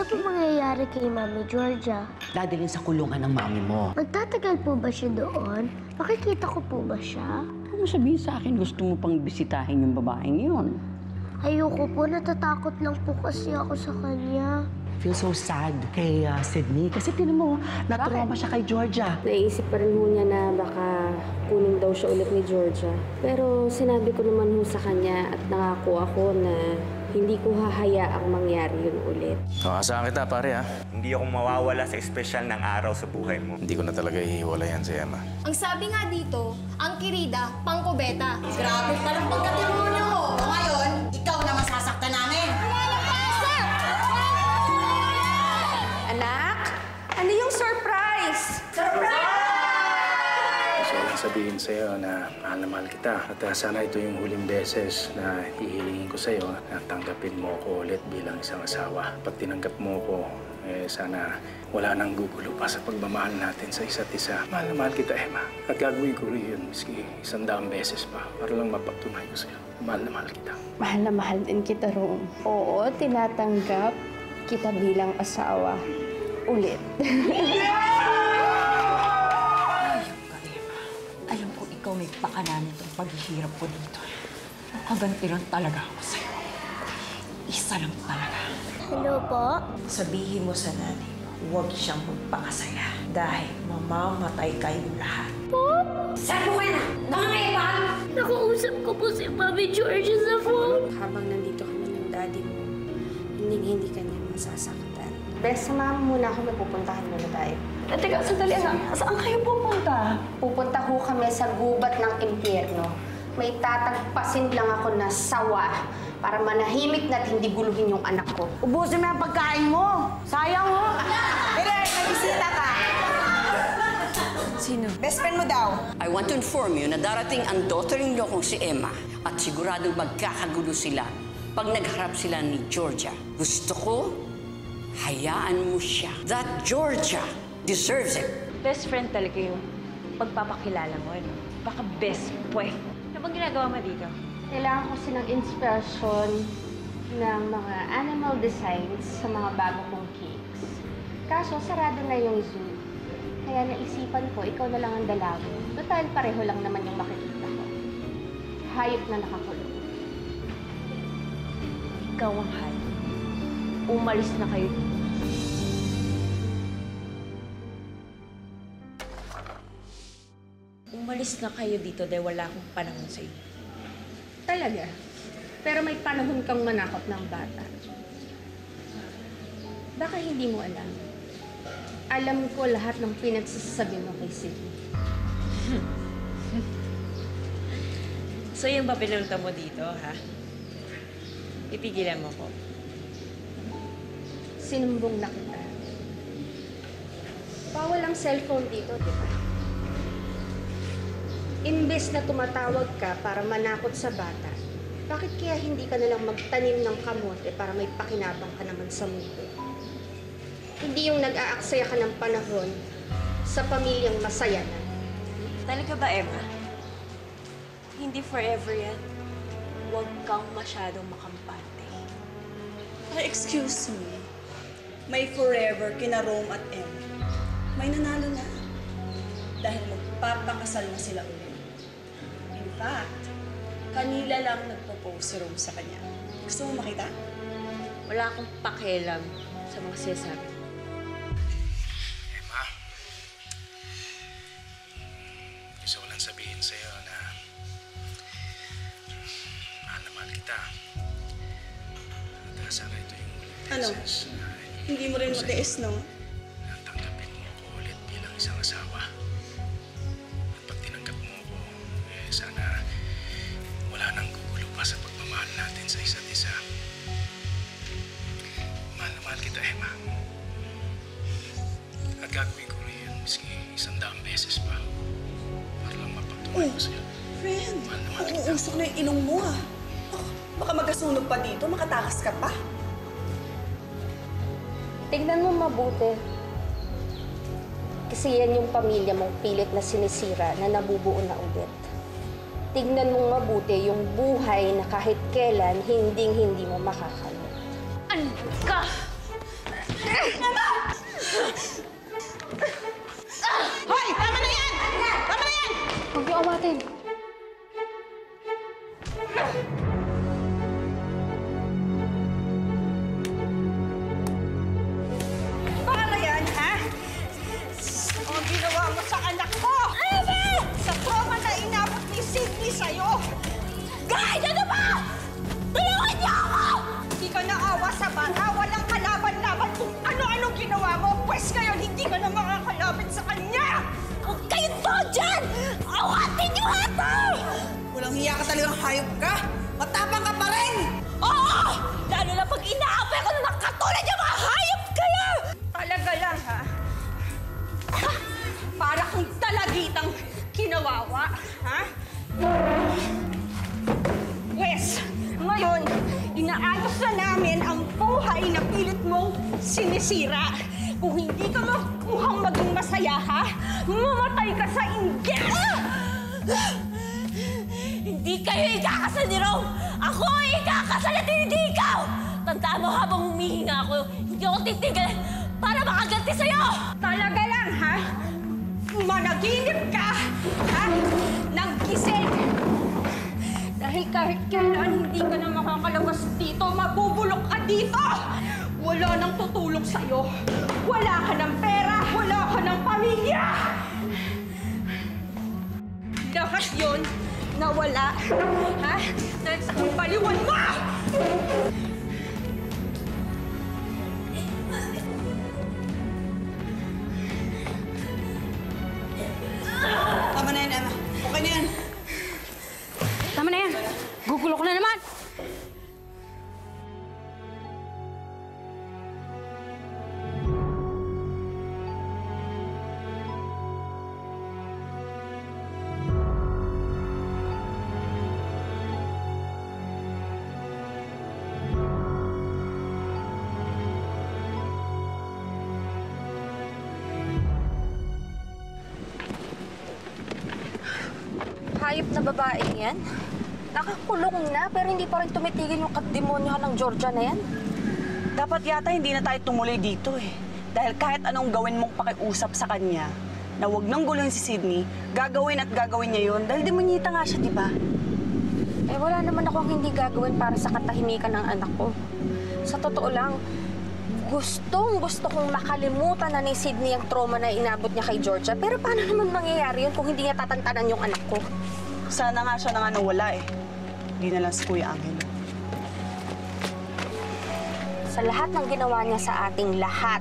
po mangyayari kay Mami Georgia? Dadalhin sa kulungan ng mami mo. Magtatagal po ba siya doon? Makikita ko po ba siya? Huwag mo sabihin sa akin gusto mo pang bisitahin yung babaeng yun. Ayoko po, natatakot lang po kasi ako sa kanya. Feel so sad kay Sydney kasi tinan mo, natrauma siya kay Georgia. Naisip pa rin ho niya na baka kunin daw siya ulit ni Georgia. Pero sinabi ko naman ho sa kanya at nangako ako na hindi ko hahayaang mangyari yun ulit. Asahan kita, pare, ha? Hindi ako mawawala sa espesyal ng araw sa buhay mo. Hindi ko na talaga ihiwalayan si Emma. Ang sabi nga dito, ang kirida, pangkubeta. Grabe palang pagkatimuno mo. Ngayon, ikaw na masasaktan namin. Anak, ano yung surprise? Gusto ko lang sabihin sa'yo na mahal na mahal kita. At sana ito yung huling beses na hihilingin ko sa'yo na tanggapin mo ko ulit bilang isang asawa. Pag tinanggap mo ko, sana wala nang gugulo pa sa pagmamahal natin sa isa't isa. Mahal na mahal kita, Emma. At gagawin ko rin yun, miski 100 beses pa, para lang mapagtunay ko sa'yo. Mahal na mahal kita. Mahal na mahal din kita, Rome. Oo, tinatanggap kita bilang asawa. Ulit. Alam ko ikaw may pakana nitong paghihirap ko dito. Nakaganti lang talaga ako sa'yo. Isa lang talaga. Hello po? Sabihin mo sa nanay, huwag siyang magpakasaya dahil mamamatay kayong lahat. Saan mo ka na? Nangangayabang! Nakausap ko po si Mami Georgia sa phone. Habang nandito kami ng daddy mo, hindi ka niya masasaktan. Bes, samahan mo muna ako, may pupuntahan muna tayo. Teka, sandali, saan kayo pupunta? Pupunta ho kami sa gubat ng impyerno. May tatagpasin lang ako na sawa para manahimik na at hindi guluhin yung anak ko. Ubusin mo ang pagkain mo. Sayang mo. Pero, may bisita ka. Sino? Best friend mo daw. I want to inform you na darating ang daughter-in-law kong si Emma at siguradong magkakagulo sila pag nagharap sila ni Georgia. Gusto ko, hayaan mo siya. That Georgia deserves it. Best friend talaga yung pagpapakilala mo, ano? Baka best friend. Ano bang ginagawa mo dito? Kailangan ko kasi ng inspirasyon ng mga animal designs sa mga bago kong cakes. Kaso, sarado na yung zoo. Kaya naisipan ko, ikaw na lang ang dalawin. Total, pareho lang naman yung makikita ko. Hayop na nakakulong. Ikaw ang hayop. Umalis na kayo dito. Umalis na kayo dito dahil wala akong panahon sa inyo. Talaga? Pero may panahon kang manakot ng bata. Baka hindi mo alam. Alam ko lahat ng pinagsasabi mo kay Sydney. So yung ba pinunta mo dito, ha? Ipigilan mo ko. Sinumbong na kita. Bawal ang cellphone dito, di ba? Imbes na tumatawag ka para manakot sa bata, bakit kaya hindi ka nalang magtanim ng kamote para may pakinabang ka naman sa mundo? Hindi yung nag-aaksaya ka ng panahon sa pamilyang masaya na. Talaga ba, Emma? Hindi forever yan. Huwag kang masyadong makampante. Excuse me. May forever kina Rome at Emma. May nanalo na. Dahil magpapakasal na sila ulit. In fact, kanila lang nagpo-post si Rome sa kanya. Gusto mo makita? Wala akong pakialam sa mga sinasabi. Emma, gusto ko lang sabihin sa'yo na mahal na mahal kita. At sana ito yung ulit Ano? beses na Hindi mo rin matiis, no? na tanggapin mo ako ulit bilang isang asawa. At pag tinanggap mo ako, sana wala nang gugulo pa sa pagmamahal natin sa isa't isa. Mahal na mahal kita, Emma. At gagawin ko rin yun, miski 100 beses pa. Para lang mapagtunay ko sa'yo. Friend, Mahal na mahal kita. uusok na yung ilong mo, ah. Baka magkasunog pa dito, makatakas ka pa. Tignan mo mabuti. Kasi yan yung pamilya mong pilit na sinisira na nabubuo na ulit. Tignan mong mabuti yung buhay na kahit kailan hinding-hindi mo makakamit. Ano ka? Hoy! Tama na yan! Tama na yan! Huwag niyo awatin. Para yan, ha? Ang ginawa mo sa anak ko! Sa trauma na inabot ni Sydney sa'yo! Guys, ano ba? Tulungan niyo ako! Hindi ka naawa sa bata. Walang kalaban-laban kung ano-ano ginawa mo. Pwes ngayon, hindi ka na makakalaban sa kanya! Huwag kayong to dyan! Awatin niyo ito! Walang hiya ka talagang hayop ka! Matapang ka pa rin! Oo! Lalo na pag inaapay ko na nakatulad yung mga hayop kayo! Talaga lang, ha? Para kang talagitang kinawawa, ha? Wes, ngayon, inaayos na namin ang buhay na pilit mong sinisira. Kung hindi ka makuhang maging masaya, ha? Mamatay ka sa inggit! Hindi kayo ikakasal ni Rome! Ako ang ikakasal at hindi ikaw! Tandaan mo habang humihinga ako, hindi ako titigil para makaganti sa'yo! Talaga lang, ha? Managinip ka, ha? Nang gising! Dahil kahit kailan hindi ka na makakalabas dito, mabubulok ka dito! Wala nang tutulong sa'yo. Wala ka ng pera, wala ka ng pamilya! Lahat yun nawala, ha? Dahil sa baliwan mo! Tama na yan, Emma. Okay na yan. Tama na yan. Gugulo ko na naman. Hayop na babaeng yan. Nakakulong na, pero hindi pa rin tumitigil yung kademonyohan ng Georgia na yan. Dapat yata hindi na tayo tumuloy dito eh. Dahil kahit anong gawin mong pakiusap sa kanya, na huwag nang guluhin si Sydney, gagawin at gagawin niya yun dahil demonyita nga siya, di ba? Eh, wala naman akong hindi gagawin para sa katahimikan ng anak ko. Sa totoo lang, gusto kong makalimutan na ni Sydney ang trauma na inabot niya kay Georgia. Pero paano naman mangyayari yun kung hindi niya tatantanan yung anak ko? Sana nga siya na nga nawala eh. Hindi na lang si Kuya Angelo. Sa lahat ng ginawa niya sa ating lahat,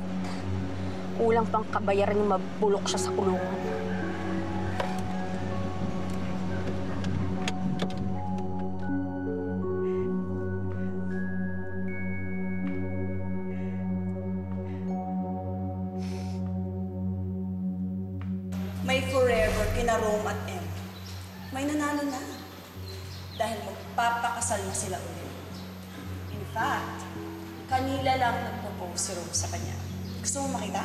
kulang pang kabayaran yung mabulok siya sa kulungan. May forever kina Rome at Em. May nanalo na. Dahil magpapakasal na sila ulit. In fact, kanila lang nag-propose si Rome sa kanya. Gusto mo makita?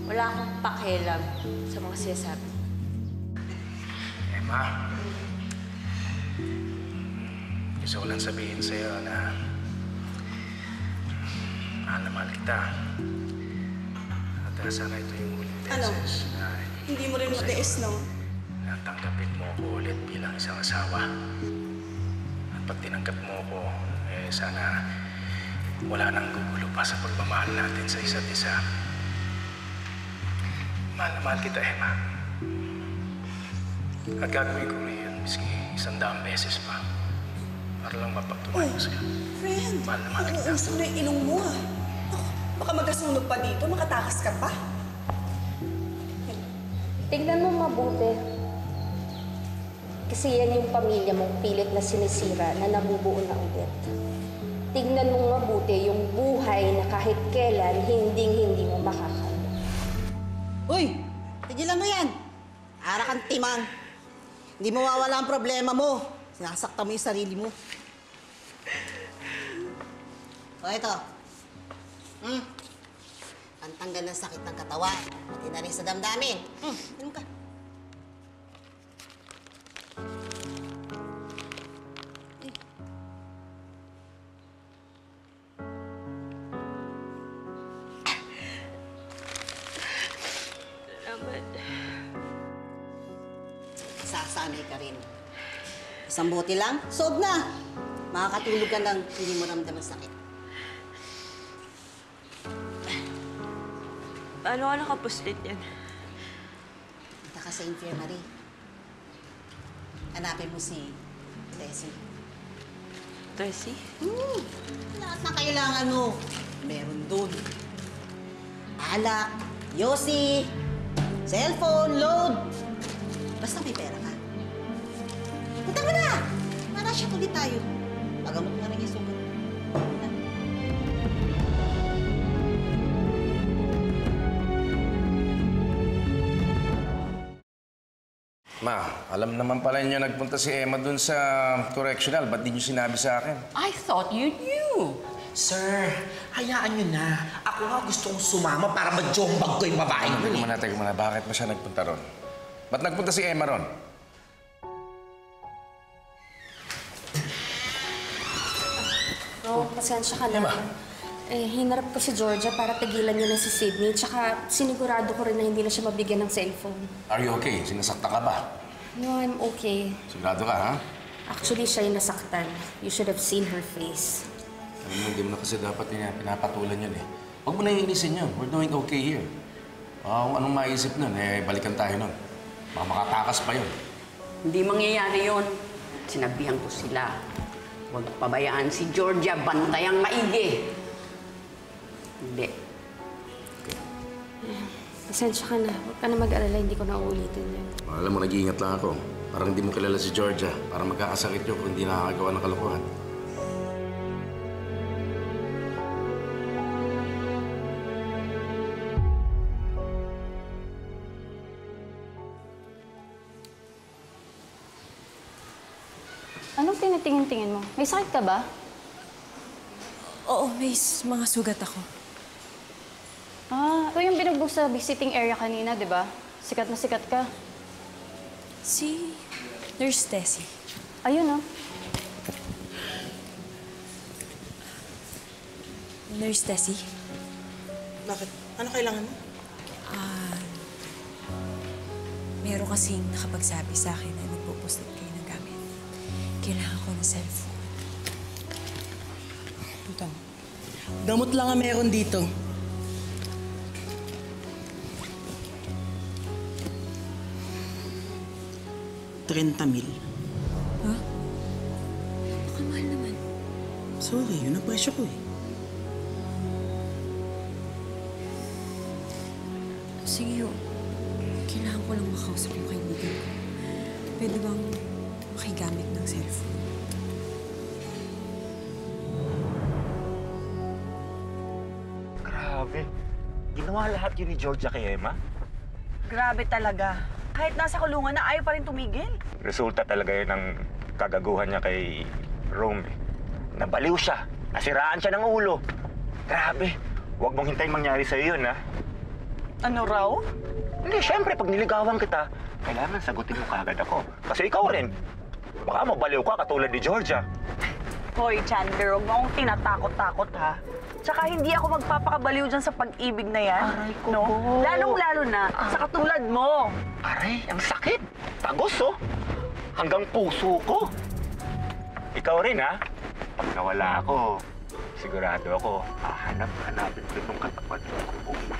Wala akong pakialam sa mga sinasabi. Emma, gusto ko lang sabihin sa'yo na mahal na mahal kita. At sana ito yung huling beses na Hindi mo rin matiis, no? tanggapin mo ako ulit bilang isang asawa. At pag tinanggap mo ako, sana wala nang gugulo pa sa pagmamahal natin sa isa't isa. Mahal na mahal kita, Emma. At gagawin ko rin yan, miski 100 beses pa. Para lang mapagtuloy ko sa'yo. Friend, Mahal na mahal kita. uusok na yung ilong mo, ha? Naku, baka magkasunog pa dito, makatakas ka pa. Tingnan mo mabuti. Kasi yan yung pamilya mong pilit na sinisira na nabubuo na ulit. Tingnan mo mabuti yung buhay na kahit kailan hindi mo makakalo. Uy! Tigilan mo yan! Ara kang timang. Hindi mawawala ang problema mo. Sinasaktan mo yung sarili mo. O, ito. Pantanggal ng sakit ng katawan. Pati na rin sa damdamin. Ganun ka. masasanay ka rin. Isang bote lang, sob na. Makakatulog ka ng hindi mo ramdam ang sakit. Paano ka nakapuslit yan? Punta ka sa infirmary. Hanapin mo si Tessie. Tessie? Lahat na kailangan mo. Meron doon. Alak, yosi, cellphone, load. Basta may pera ka. Punta mo na! Para siya ulit tayo. Pagamot na rin yung sugat. Ma, alam naman pala niyo nagpunta si Emma dun sa correctional. Ba't di niyo sinabi sa akin? I thought you knew. Sir, hayaan nyo na. Ako nga gusto kong sumama para ma-jombag ko yung babaeng yun. Teka muna. Bakit ba siya nagpunta ron? Ba't nagpunta si Emma ron? Pasensya ka na. Hinarap ko si Georgia para tigilan niya na si Sydney. Tsaka sinigurado ko rin na hindi na siya mabigyan ng cellphone. Are you okay? Sinasakta ka ba? No, I'm okay. Sigurado ka, ha? Actually, siya yung nasaktan. You should have seen her face. Alam mo, hindi mo na kasi dapat pinapatulan yun eh. Huwag mo na iinisin yun. We're doing okay here. Kung anong maisip nun, balikan tayo nun. Baka makatakas pa yun. Hindi mangyayari yun. Sinabihan ko sila. Huwag pabayaan si Georgia, bantayang maigi. Hindi. Pasensya ka na. Huwag ka na mag-alala. Hindi ko na uulitin yan. Alam mo, nag-iingat lang ako. Parang hindi mo kilala si Georgia. Para magkakasakit yun kung hindi nakakagawa ng kalokohan. Anong tinitingin-tingin mo? May sakit ka ba? Oo, may mga sugat ako. Ito yung binugbog sa visiting area kanina, di ba? Sikat na sikat ka. Si Nurse Tessie. Ayun, Nurse Tessie? Bakit? Ano kailangan mo? Meron kasing nakapagsabi sa akin na nagpo-posted kayo ng gamit. Kailangan ko ng cellphone. Ito. Gamot lang ang meron dito. $30,000. Ha? Baka mahal naman. Sorry, yun ang presyo ko eh. Sige, kailangan ko lang makausap yung kaibigan ko. Pwede bang makigamit ng cellphone? Grabe. Ginawa lahat yun ni Georgia kay Emma. Grabe talaga. Kahit nasa kulungan na, ayaw pa rin tumigil. Resulta talaga yun ng kagaguhan niya kay Rome. Nabaliw siya. Nasiraan siya ng ulo. Grabe. Huwag mong hintayin mangyari sa'yo yun, ha? Ano raw? Hindi, syempre, pag niligawan kita, kailangan sagutin mo kaagad ako. Kasi ikaw rin. Baka mabaliw ka katulad ni Georgia. Hoy, Chandler, huwag mo akong tinatakot-takot, ha? Tsaka hindi ako magpapakabaliw dyan sa pag-ibig na yan. Aray ko no? po. Lalong-lalo na sa katulad mo. Aray, ang sakit. Tagos, oh. Hanggang puso ko. Ikaw rin, ha? Pag nawala ako, sigurado ako, hanapin ko itong katapat ko.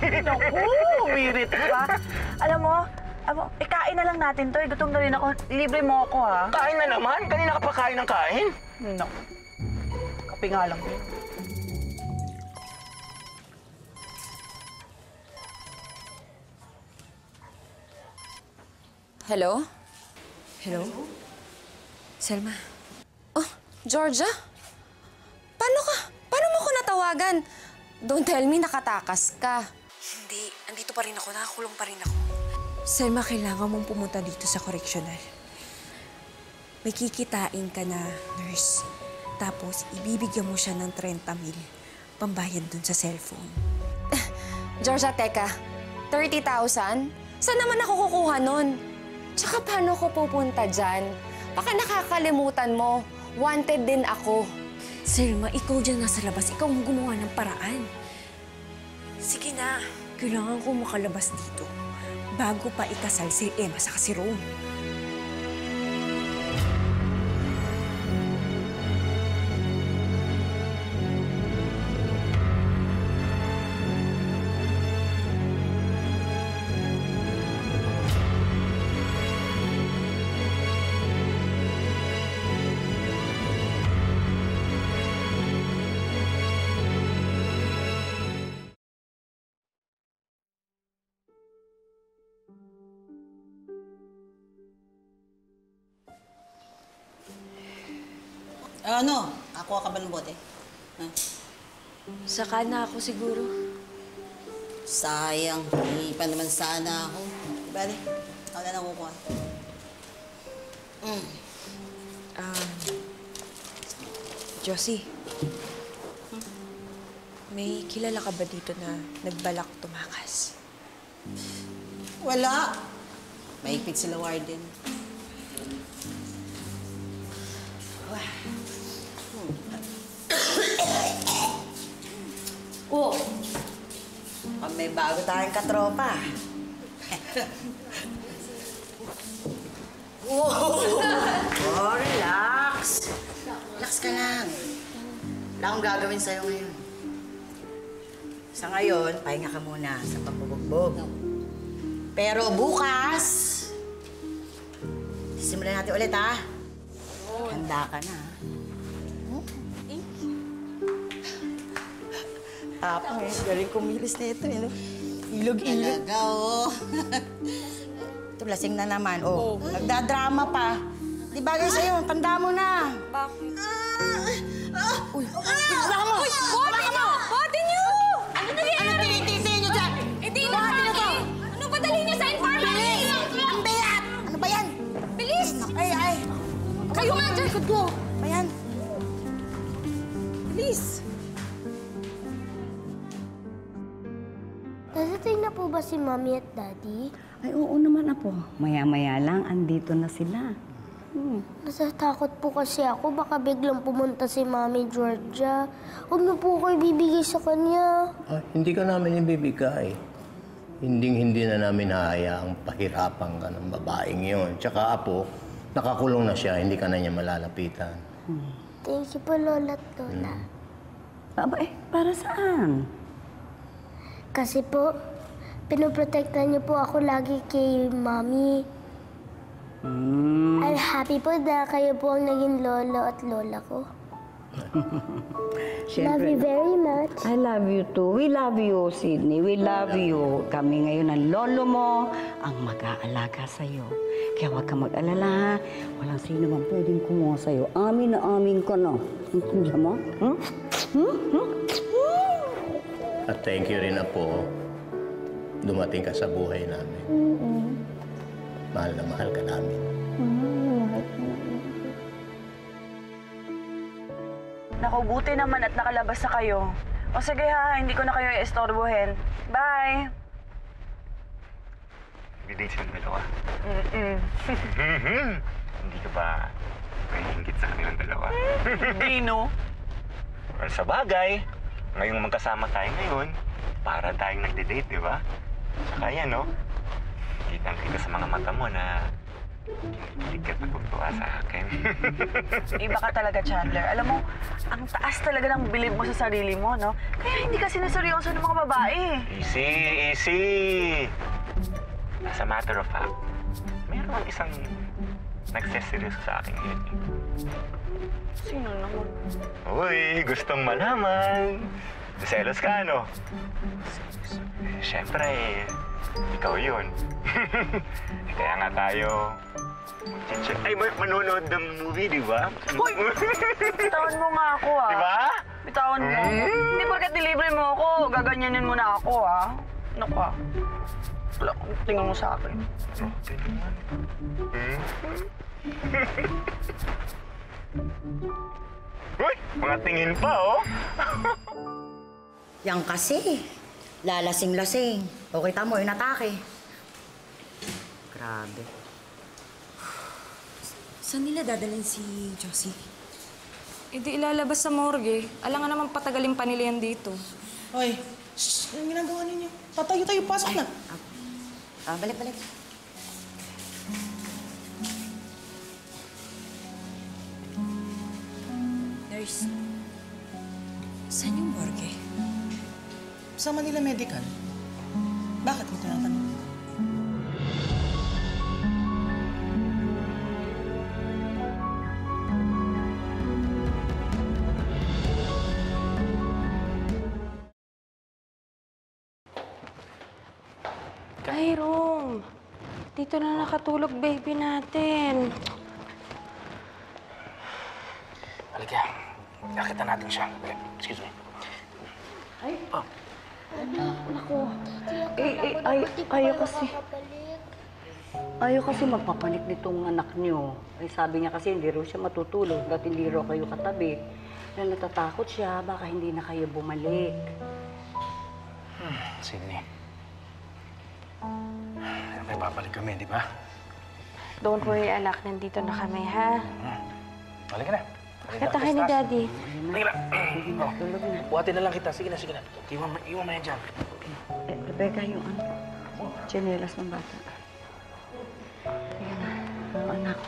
Naku, umirit ka. Alam mo, kain na lang natin to. Gutom na rin ako. Libre mo ako, ha? Kain na naman? Kanina ka pa kain ng kain? No. Kape nga lang. Hello? Hello? Selma? Oh, Georgia? Paano mo ko natawagan? Don't tell me nakatakas ka. Hindi. Andito pa rin ako. Nakakulong pa rin ako. Selma, kailangan mong pumunta dito sa correctional. May kikitain ka na, nurse. Tapos, ibibigyan mo siya ng 30,000 pambayad dun sa cellphone. Georgia, teka. 30,000? Saan naman ako kukuha nun? Tsaka paano ko pupunta dyan? Baka nakakalimutan mo. Wanted din ako. Selma, ikaw dyan nasa labas. Ikaw ang gumawa ng paraan. Sige na. Kailangan ko makalabas dito bago pa ikasal si Emma sa si Rome. Ano? Kakuha ka ba ng bote? Ha? Saka na ako siguro. Sayang. Hindi pa naman sana ako. Bale, ako na lang kukuha. Josie, may kilala ka ba dito na nagbalak tumakas? Wala. Maigpit sila, Warden. Oh! May bago tayong katropa. Oh, relax. Relax ka lang. Wala akong gagawin sa'yo ngayon. Sa ngayon, pahinga ka muna sa pagbubugbog. Pero bukas, simulan natin ulit, ha? Handa ka na, ha? Tapang eh. Galing kumilis na ito, eh, no? Ilog-ilog. Talaga, oh. Ito, lasing na naman. Oh, nagdadrama pa. Di bagay sa'yo, tanda mo na. Bakit? Uy, wala mo! Uy, bote niyo! Bote niyo! Ano nangyayari? Ano tinitisi niyo dyan? Hindi na kami! Ano ba dali niyo sa informant? Ang bigat! Ano ba yan? Bilis! Ay! Kayo nga dyan! Likod ko! Ano ba yan? Bilis! Dadating na po ba si Mommy at Daddy? Ay, oo naman, Apo. Maya-maya lang, andito na sila. Natatakot po kasi ako. Baka biglang pumunta si Mommy Georgia. Huwag na po kayo bibigay sa kanya. Hindi ka namin ibibigay. Hinding-hindi na namin hahayaang pahirapan ka ng babaeng yun. Tsaka, Apo, nakakulong na siya. Hindi ka na niya malalapitan. Thank you po, Lola at Lola. Aba, para saan? Kasi po, pinoprotektahan niyo po ako lagi kay Mommy. I'm happy po na kayo po ang naging lolo at lola ko. Love you very much. I love you too. We love you, Sydney. We love you. Kami ngayon ang lolo mo ang mag-aalaga sa'yo. Kaya huwag ka mag-alala, ha? Walang sino man pwedeng kumuha sa'yo. Amin na amin ka na. Intindihan mo? At thank you rin, Apo. Dumating ka sa buhay namin. Mahal na mahal ka namin. Naku, buti naman at nakalabas na kayo. O sige ha, hindi ko na kayo i-estorbohin. Bye! Bidate silang dalawa. Hindi ka ba nahihingit sa kanilang dalawa? Hindi, no? Well, sa bagay, ngayong magkasama tayo ngayon, para tayong nagde-date, di ba? Saka yan, no? Kitang-kita sa mga mata mo na kinikilig ka natutuwa sa akin. Iba ka talaga, Chandler. Alam mo, ang taas talaga ng bilib mo sa sarili mo, no? Kaya hindi ka sineseryoso ng mga babae. Easy, easy! As a matter of fact, meron isang nagseseryoso sa akin ngayon. Sino naman? Uy, gustong malaman. Selos ka, no? Siyempre, ikaw yun. Kaya nga tayo ay, manonood ng movie, di ba? Uy! Bitawan mo nga ako, ah. Di ba? Bitawan mo. Hindi porket delivery mo ako, gaganyanin mo na ako, ah. Ano ka? Wala, tingnan mo sa akin. Uy! Mga tingin pa, oh! Yan kasi. Lalasing-lasing. O kita mo, inatake. Grabe. Saan nila dadalhin si Josie? Hindi ilalabas sa morgue. Alangan naman patagalin pa nila yan dito. Hoy, shh! Anong ginagawa ninyo? Tatayo-tayo, pasok na. Balik. Nurse, saan yung morgue? Sa Manila Medical. Bakit mo tinatanong? Ay, Rom. Dito na nakatulog baby natin. Halika. Nakita natin siya. Excuse me. Ay, Oh. Naku. Ayaw kasi. Ayaw kasi magpapanik nitong anak niyo. Ay, sabi niya kasi hindi raw siya matutulog at hindi raw kayo katabi. Dahil natatakot siya, baka hindi na kayo bumalik. Sydney. May babalik kami, di ba? Don't worry, anak. Nandito na kami, ha? Halika na. Kita kayo ni Daddy. Halika na. Buhatin na lang kita. Sige na, sige na. Iwan mo yan dyan. Rebecca, yung tsinelas ng bata. Sige na. Anak.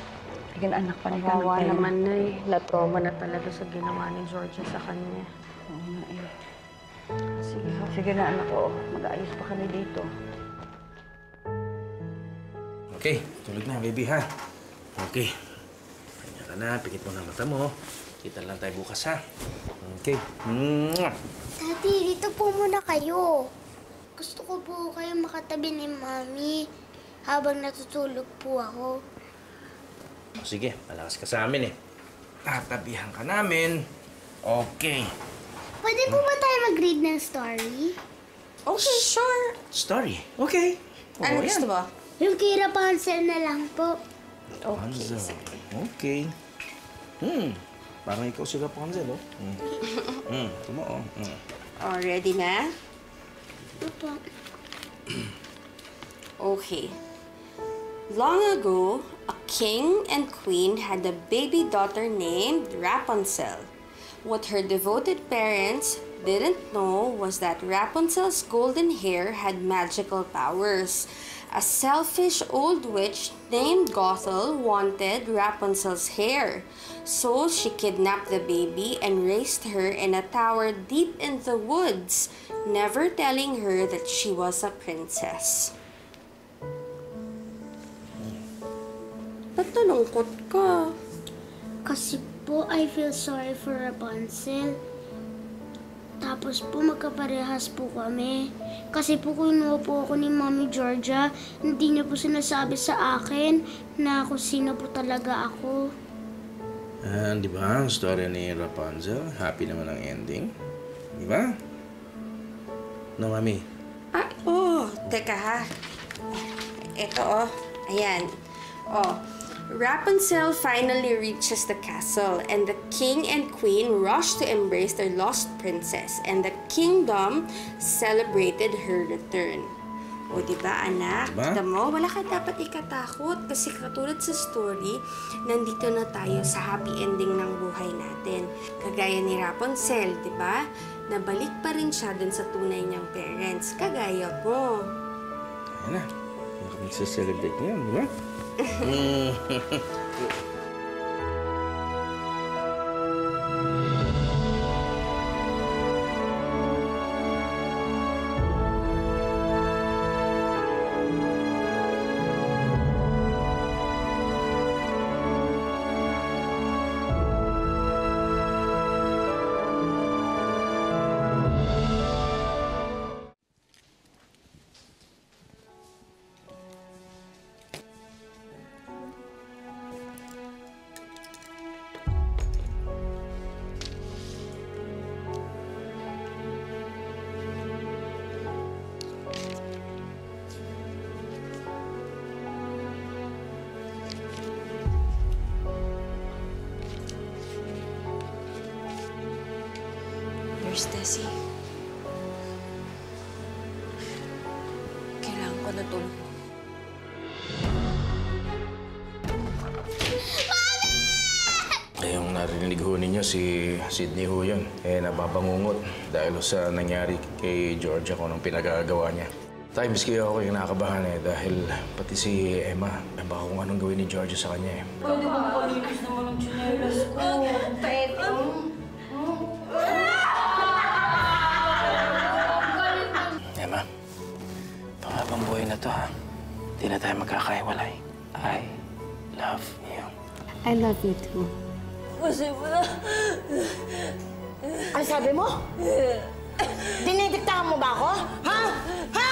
Sige na, anak. Panigan Kawawa naman na eh. Na-trauma na talaga sa ginawa ni Georgia sa kanya. Oo nga eh. Sige na, anak ko. Mag-aayos pa kami dito. Okay, tulog na, baby, ha? Okay. Kanya ka na, pikit mo na mata mo. Kita lang tayo bukas, ha? Okay. Daddy, dito po muna kayo. Gusto ko po kayo makatabi ni Mami habang natutulog po ako. Sige, malakas ka sa amin, eh. Tatabihan ka namin. Okay. Pwede po ba tayo mag-read ng story? Okay, sure. Story? Okay. Ano gusto mo? Yung kay Rapunzel na lang po. Rapunzel. Okay. Parang ikaw si Rapunzel, oh. Tumo, oh. Oh, ready na? Opo. Okay. Long ago, a king and queen had a baby daughter named Rapunzel. What her devoted parents didn't know was that Rapunzel's golden hair had magical powers. A selfish old witch named Gothel wanted Rapunzel's hair, so she kidnapped the baby and raised her in a tower deep in the woods, never telling her that she was a princess. Ba't nalungkot ka? Kasi po, I feel sorry for Rapunzel. Tapos po, magkaparehas po kami. Kasi po, kinuha po ako ni Mami Georgia. Hindi niya po sinasabi sa akin na kung sino po talaga ako. Di ba ang story ni Rapunzel? Happy naman ang ending. Di ba? No, Mami? Teka ha. Ito ayan. Rapunzel finally reaches the castle, and the king and queen rush to embrace their lost princess, and the kingdom celebrated her return. O, diba, anak? Diba? Kita mo, wala ka dapat ikatakot kasi katulad sa story, nandito na tayo sa happy ending ng buhay natin. Kagaya ni Rapunzel, diba? Nabalik pa rin siya dun sa tunay niyang parents, kagaya mo. Ayan na. Magsaselebrate niyan, di ba? Nurse Tessie. Kailangan ko na tulong. Yung narinig ho ninyo, si Sydney ho yun. Nababangungot dahil sa nangyari kay Georgia kung anong pinagagawa niya. Times kaya ako yung nakabahan dahil pati si Emma, baka kung anong gawin ni Georgia sa kanya Pwede ba makalinis naman ang tsinelas ko? Pwede. Emma, panghabang buhay na to, ha? Hindi na tayo magkakahiwalay. I love you. I love you too. Kasi wala. Ano sabi mo? Dinidiktahan mo ba ako? Ha? Ha?